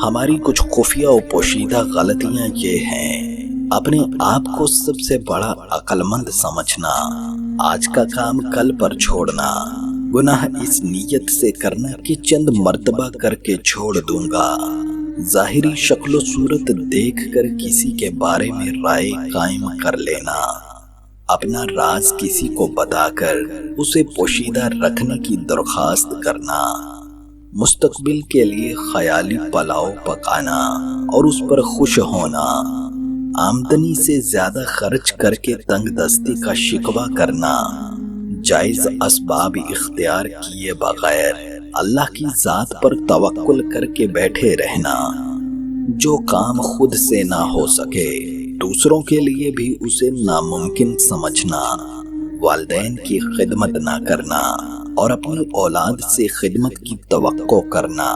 ہماری کچھ خفیہ و پوشیدہ غلطیاں یہ ہیں: اپنے آپ کو سب سے بڑا عقل مند سمجھنا، آج کا کام کل پر چھوڑنا، گناہ اس نیت سے کرنا کہ چند مرتبہ کر کے چھوڑ دوں گا، ظاہری شکل و صورت دیکھ کر کسی کے بارے میں رائے قائم کر لینا، اپنا راز کسی کو بتا کر اسے پوشیدہ رکھنے کی درخواست کرنا، مستقبل کے لیے خیالی پلاؤ پکانا اور اس پر خوش ہونا، آمدنی سے زیادہ خرچ کر کے تنگ دستی کا شکوہ کرنا، جائز اسباب اختیار کیے بغیر اللہ کی ذات پر توکل کر کے بیٹھے رہنا، جو کام خود سے نہ ہو سکے دوسروں کے لیے بھی اسے ناممکن سمجھنا، والدین کی خدمت نہ کرنا اور اپنی اولاد سے خدمت کی توقع کرنا،